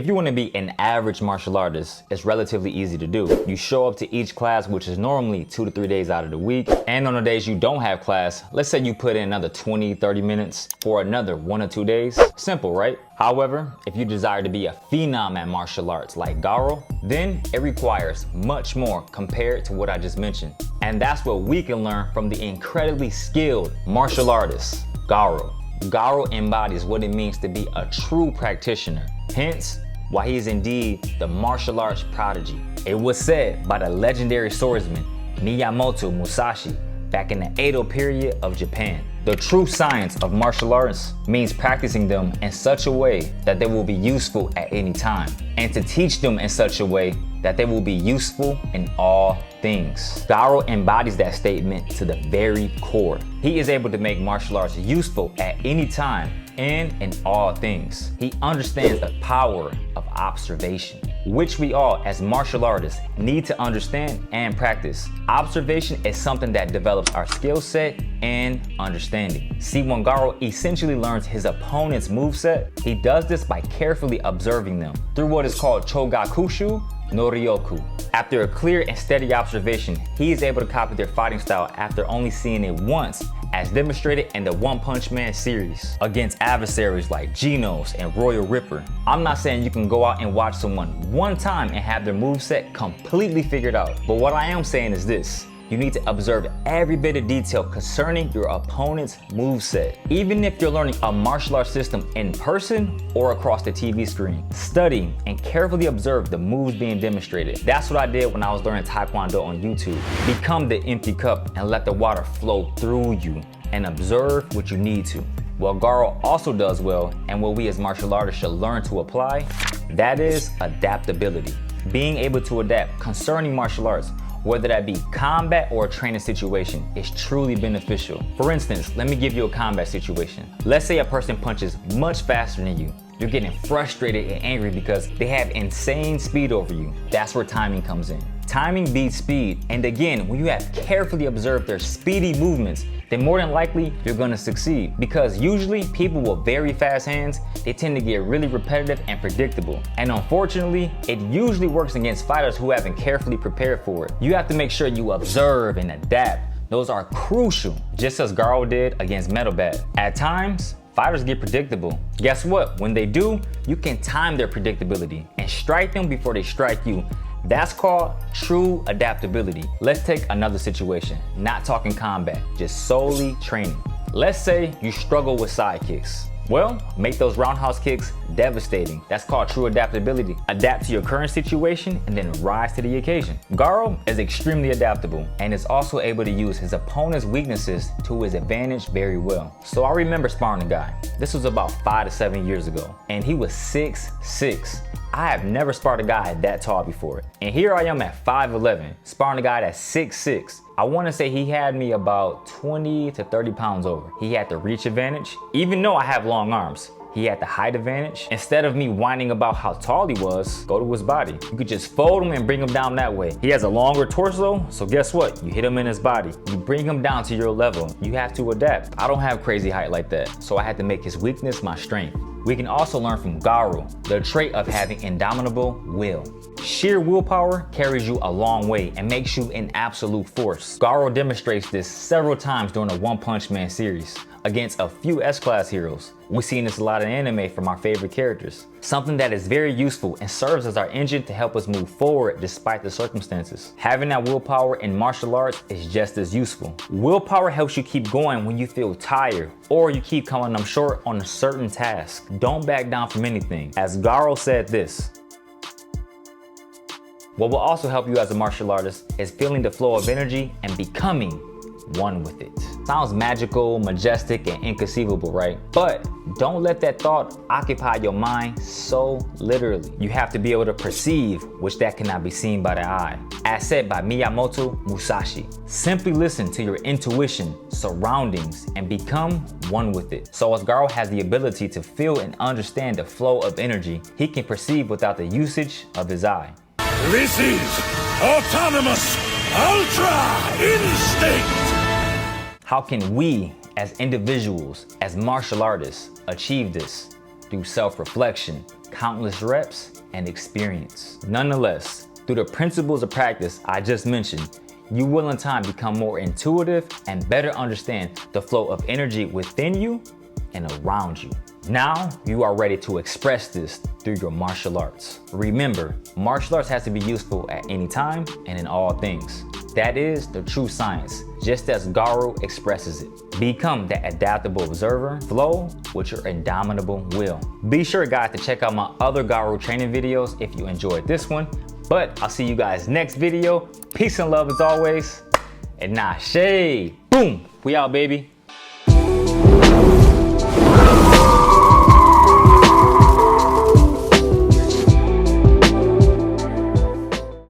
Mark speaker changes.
Speaker 1: If you want to be an average martial artist, it's relatively easy to do. You show up to each class, which is normally 2 to 3 days out of the week. And on the days you don't have class, let's say you put in another 20, 30 minutes for another 1 or 2 days. Simple, right? However, if you desire to be a phenom at martial arts like Garou, then it requires much more compared to what I just mentioned. And that's what we can learn from the incredibly skilled martial artist, Garou. Garou embodies what it means to be a true practitioner. Hence, why he is indeed the martial arts prodigy. It was said by the legendary swordsman Miyamoto Musashi back in the Edo period of Japan. The true science of martial arts means practicing them in such a way that they will be useful at any time, and to teach them in such a way that they will be useful in all things. Garou embodies that statement to the very core. He is able to make martial arts useful at any time and in all things. He understands the power of observation, which we all as martial artists need to understand and practice. Observation is something that develops our skill set and understanding. See, when Garou essentially learns his opponent's moveset, he does this by carefully observing them through what is called Chogakushu no Ryoku. After a clear and steady observation, he is able to copy their fighting style after only seeing it once, as demonstrated in the One Punch Man series against adversaries like Genos and Royal Ripper. I'm not saying you can go out and watch someone one time and have their moveset completely figured out, but what I am saying is this: you need to observe every bit of detail concerning your opponent's moveset. Even if you're learning a martial arts system in person or across the TV screen, study and carefully observe the moves being demonstrated. That's what I did when I was learning Taekwondo on YouTube. Become the empty cup and let the water flow through you, and observe what you need to. What Garou also does well, and what we as martial artists should learn to apply, that is adaptability. Being able to adapt concerning martial arts, whether that be combat or a training situation, is truly beneficial. For instance, let me give you a combat situation. Let's say a person punches much faster than you. You're getting frustrated and angry because they have insane speed over you. That's where timing comes in. Timing beats speed, and again, when you have carefully observed their speedy movements, then more than likely you're gonna succeed. Because usually people with very fast hands, they tend to get really repetitive and predictable. And unfortunately, it usually works against fighters who haven't carefully prepared for it. You have to make sure you observe and adapt. Those are crucial, just as Garou did against Metal Bat. At times, fighters get predictable. Guess what? When they do, you can time their predictability and strike them before they strike you. That's called true adaptability. Let's take another situation, not talking combat, just solely training. Let's say you struggle with side kicks. Well, make those roundhouse kicks devastating. That's called true adaptability. Adapt to your current situation and then rise to the occasion. Garou is extremely adaptable and is also able to use his opponent's weaknesses to his advantage very well. So I remember sparring a guy. This was about 5 to 7 years ago, and he was 6'6". I have never sparred a guy that tall before. And here I am at 5'11", sparring a guy that's 6'6". I wanna say he had me about 20 to 30 pounds over. He had the reach advantage. Even though I have long arms, he had the height advantage. Instead of me whining about how tall he was, go to his body. You could just fold him and bring him down that way. He has a longer torso, so guess what? You hit him in his body. You bring him down to your level. You have to adapt. I don't have crazy height like that, so I had to make his weakness my strength. We can also learn from Garou the trait of having indomitable will. Sheer willpower carries you a long way and makes you an absolute force. Garou demonstrates this several times during the One Punch Man series against a few S-class heroes. We've seen this a lot in anime from our favorite characters. Something that is very useful and serves as our engine to help us move forward despite the circumstances. Having that willpower in martial arts is just as useful. Willpower helps you keep going when you feel tired or you keep coming up short on a certain task. Don't back down from anything. As Garou said this: what will also help you as a martial artist is feeling the flow of energy and becoming one with it. Sounds magical, majestic, and inconceivable, right? But don't let that thought occupy your mind so literally. You have to be able to perceive, which that cannot be seen by the eye. As said by Miyamoto Musashi, simply listen to your intuition, surroundings, and become one with it. So as Garou has the ability to feel and understand the flow of energy, he can perceive without the usage of his eye.
Speaker 2: This is autonomous ultra instinct!
Speaker 1: How can we, as individuals, as martial artists, achieve this? Through self-reflection, countless reps, and experience. Nonetheless, through the principles of practice I just mentioned, you will in time become more intuitive and better understand the flow of energy within you and around you. Now you are ready to express this through your martial arts. Remember, martial arts has to be useful at any time and in all things. That is the true science, just as Garou expresses it. Become that adaptable observer, flow with your indomitable will. Be sure, guys, to check out my other Garou training videos if you enjoyed this one. But I'll see you guys next video. Peace and love as always. And nah, shade. Boom. We out, baby.